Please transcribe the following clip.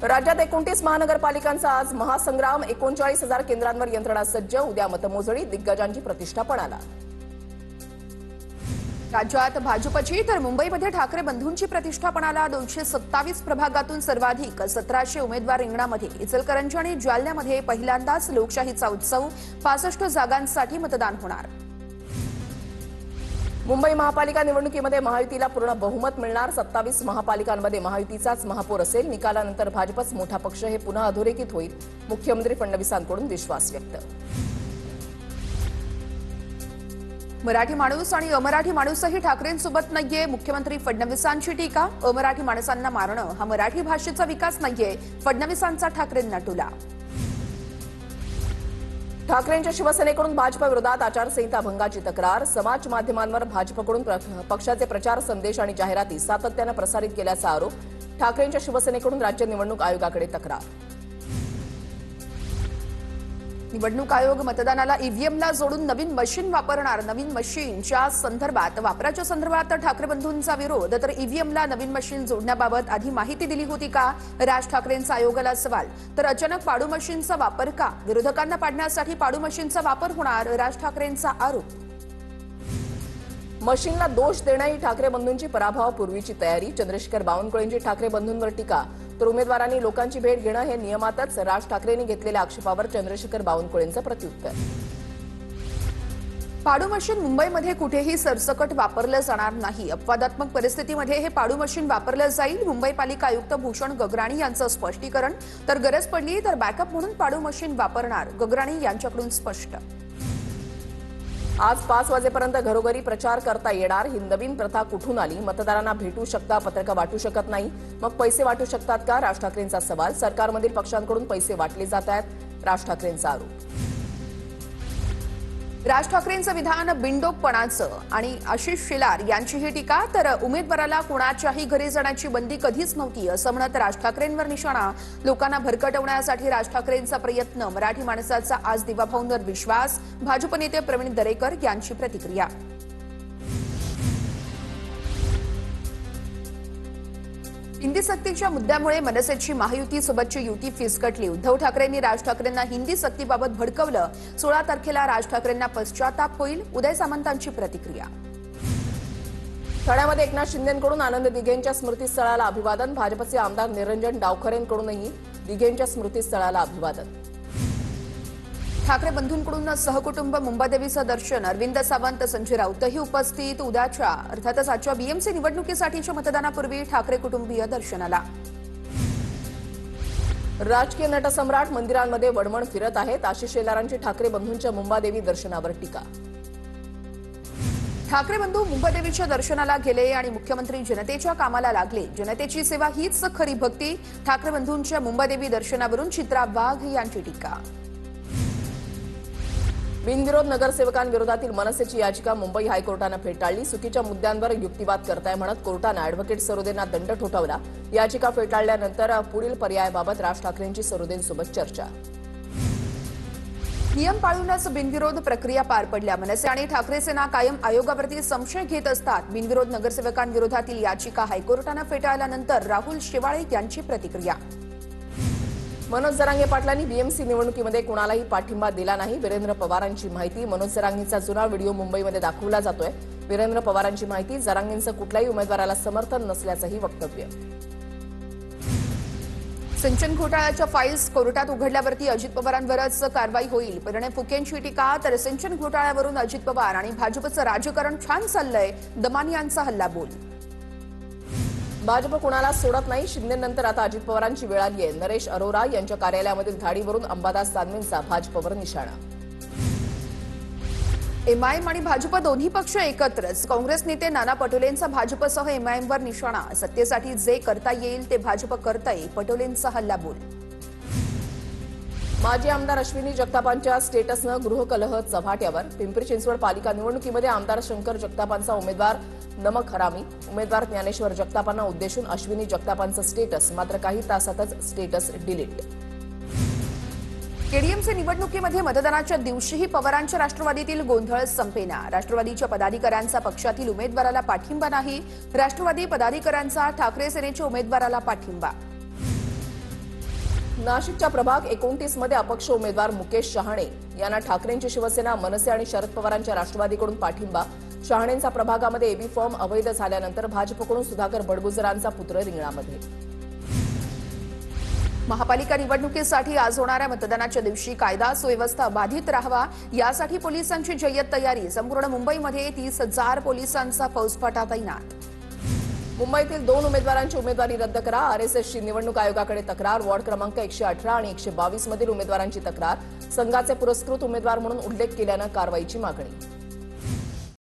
राज्यात 29 महानगरपालिकांचा आज महासंग्राम. 39,000 केंद्रांवर यंत्रणा सज्ज. उद्या मतमोजणी. दिग्गजांची प्रतिष्ठा पणाला. राज्यात भाजपची तर मुंबईमध्ये ठाकरे बंधूंची प्रतिष्ठा पणाला. 227 प्रभागातून सर्वाधिक 1700 उमेदवार रिंगणामध्ये. इचलकरंजी आणि जालन्यामध्ये पहिल्यांदाच लोकशाहीचा उत्सव. 65 जागांसाठी मतदान होणार. मुंबई महापालिका निवडणुकीमध्ये महायुतीला पूर्ण बहुमत मिळणार. 27 महापालिकांमध्ये महायुतीचाच महापौर असेल. निकालानंतर भाजपच मोठा पक्ष हे पुन्हा अधोरेखित होईल. मुख्यमंत्री फडणवीसांकडून विश्वास व्यक्त. मराठी माणूस आणि अमराठी माणूसही ठाकरेंसोबत नाहीये. मुख्यमंत्री फडणवीसांची टीका. अमराठी माणसांना मारणं हा मराठी भाषेचा विकास नाहीये. फडणवीसांचा ठाकरेंना टोला. ठाकरेंच्या शिवसेनेकडून भाजप विरोधात आचारसंहिता भंगाची तक्रार. समाज माध्यमांवर भाजपकडून पक्षाचे प्रचार संदेश आणि जाहिराती सातत्यानं प्रसारित केल्याचा आरोप. ठाकरेंच्या शिवसेनेकडून राज्य निवडणूक आयोगाकडे तक्रार. निवडणूक आयोग मतदानाला ईव्हीएमला जोडून नवीन मशीन वापरणार. नवीन मशीनच्या संदर्भात वापराच्या संदर्भात ठाकरे बंधूंचा विरोध. तर ईव्हीएमला नवीन मशीन जोडण्याबाबत आधी माहिती दिली होती का? राज ठाकरेंचा आयोगाला सवाल. तर अचानक पाडू मशीनचा वापर का? विरोधकांना पाडण्यासाठी पाडू मशीनचा वापर होणार. राज ठाकरेंचा आरोप. मशीनला दोष देणं ही ठाकरे बंधूंची पराभवापूर्वीची तयारी. चंद्रशेखर बावनकुळेंची ठाकरे बंधूंवर टीका. तर उमेदवारांनी लोकांची भेट घेणं हे नियमातच. राज ठाकरेंनी घेतलेल्या आक्षेपावर चंद्रशेखर बावनकुळेंचं प्रत्युत्तर. पाडू मशीन मुंबईमध्ये कुठेही सरसकट वापरलं जाणार नाही. अपवादात्मक परिस्थितीमध्ये हे पाडू मशीन वापरलं जाईल. मुंबई पालिका आयुक्त भूषण गगराणी यांचं स्पष्टीकरण. तर गरज पडली तर बॅकअप म्हणून पाडू मशीन वापरणार. गगराणी यांच्याकडून स्पष्ट. आज 5 वाजेपर्यंत घरोघरी प्रचार करता येणार. ही नवीन प्रथा कुठून आली? मतदारांना भेटू शकता, पत्रकं वाटू शकत नाही. मग पैसे वाटू शकतात का? राज ठाकरेंचा सवाल. सरकारमधील पक्षांकडून पैसे वाटले जात आहेत. राज ठाकरेंचा आरोप. राज ठाकरेंचं विधान बिनडोकपणाचं आणि आशिष शेलार यांचीही टीका. तर उमेदवाराला कुणाच्याही घरी जाण्याची बंदी कधीच नव्हती असं म्हणत राज ठाकरेंवर निशाणा. लोकांना भरकटवण्यासाठी राज ठाकरेंचा प्रयत्न. मराठी माणसाचा आज दिवाभाऊंवर विश्वास. भाजप नेते प्रवीण दरेकर यांची प्रतिक्रिया. हिंदी सक्तीच्या मुद्द्यामुळे मनसेची महायुतीसोबतची युती फिसकटली. उद्धव ठाकरेंनी राज ठाकरेंना हिंदी सक्तीबाबत भडकवलं. 16 तारखेला राज ठाकरेंना पश्चाताप होईल. उदय सामंतांची प्रतिक्रिया. ठाण्यामध्ये एकनाथ शिंदेंकडून आनंद दिघेंच्या स्मृतीस्थळाला अभिवादन. भाजपचे आमदार निरंजन डावखरेंकडूनही दिघेंच्या स्मृतीस्थळाला अभिवादन. ठाकरे बंधूंकडून सहकुटुंब मुंबादेवीचं दर्शन. अरविंद सावंत, संजय राऊतही उपस्थित. उद्याच्या अर्थातच आजच्या बीएमसी निवडणुकीसाठीच्या मतदानापूर्वी ठाकरे कुटुंबीय दर्शनाला. राजकीय नटसम्राट मंदिरांमध्ये वणवण फिरत आहेत. आशिष शेलारांची ठाकरे बंधूंच्या मुंबादेवी दर्शनावर टीका. ठाकरे बंधू मुंबादेवीच्या दर्शनाला गेले आणि मुख्यमंत्री जनतेच्या कामाला लागले. जनतेची सेवा हीच खरी भक्ती. ठाकरे बंधूंच्या मुंबादेवी दर्शनावरून चित्रा वाघ यांची टीका. बिनविरोध नगरसेवकांविरोधातील मनसेची याचिका मुंबई हायकोर्टानं फेटाळली. चुकीच्या मुद्द्यांवर युक्तिवाद करताय म्हणत कोर्टानं अॅडव्होकेट सरोदेंना दंड ठोठावला. याचिका फेटाळल्यानंतर पुढील पर्यायाबाबत राज ठाकरेंची सरोदेंसोबत चर्चा. नियम पाळूनच बिनविरोध प्रक्रिया पार पडल्या. मनसे आणि ठाकरे सेना कायम आयोगावरती संशय घेत असतात. बिनविरोध नगरसेवकांविरोधातील याचिका हायकोर्टानं फेटाळल्यानंतर राहुल शेवाळे यांची प्रतिक्रिया. मनोज जरांगे पाटलांनी बीएमसी निवडणुकीमध्ये कुणालाही पाठिंबा दिला नाही. वीरेंद्र पवारांची माहिती. मनोज जरांगेंचा जुना व्हिडिओ मुंबईमध्ये दाखवला जातोय. वीरेंद्र पवारांची माहिती. जरांगेंचं कुठल्याही उमेदवाराला समर्थन नसल्याचंही वक्तव्य. सिंचन घोटाळ्याच्या फाईल्स कोर्टात उघडल्यावरती अजित पवारांवरच कारवाई होईल. परिणय फुकेंची टीका. तर सिंचन घोटाळ्यावरून अजित पवार आणि भाजपचं राजकारण छान चाललंय. दमानी यांचा हल्लाबोल. भाजप कुणाला सोडत नाही. शिंदेनंतर आता अजित पवारांची वेळ आली आहे. नरेश अरोरा यांच्या कार्यालयामधील धाडीवरून अंबादास दानवेंचा भाजपवर निशाणा. एमआयएम आणि भाजप दोन्ही पक्ष एकत्रच. काँग्रेस नेते नाना पटोलेंचा भाजपसह एमआयएमवर निशाणा. सत्तेसाठी जे करता येईल ते भाजप करतंय. पटोलेंचा हल्लाबोल. माजी आमदार अश्विनी जगतापांच्या स्टेटसनं गृहकलह चव्हाट्यावर. पिंपरी चिंचवड पालिका निवडणुकीमध्ये आमदार शंकर जगतापांचा उमेदवार नमक हरामी. उमेदवार ज्ञानेश्वर जगतापांना उद्देशून अश्विनी जगतापांचं स्टेटस. मात्र काही तासातच स्टेटस डिलीट. केडीएमसी निवडणुकीमध्ये मतदानाच्या दिवशीही पवारांच्या राष्ट्रवादीतील गोंधळ संपेना. राष्ट्रवादीच्या पदाधिकाऱ्यांचा पक्षातील उमेदवाराला पाठिंबा नाही. राष्ट्रवादी पदाधिकाऱ्यांचा ठाकरे सेनेच्या उमेदवाराला पाठिंबा. नाशिकच्या प्रभाग 29 मध्ये अपक्ष उमेदवार मुकेश शहाणे यांना ठाकरेंची शिवसेना, मनसे आणि शरद पवारांच्या राष्ट्रवादीकडून पाठिंबा. शहाणेंचा प्रभागामध्ये एबी फॉर्म अवैध झाल्यानंतर भाजपकडून सुधाकर बडगुजरांचा पुत्र रिंगणामध्ये. महापालिका निवडणुकीसाठी आज होणाऱ्या मतदानाच्या दिवशी कायदा सुव्यवस्था बाधित राहावा यासाठी पोलिसांची जय्यत तयारी. संपूर्ण मुंबईमध्ये 30,000 पोलिसांचा फौजफाटा तैनात. मुंबईतील 2 उमेदवारांची उमेदवारी रद्द करा. आरएसएसची निवडणूक आयोगाकडे तक्रार. वॉर्ड क्रमांक 118 आणि 122 मधील उमेदवारांची तक्रार. संघाचे पुरस्कृत उमेदवार म्हणून उल्लेख केल्यानं कारवाईची मागणी.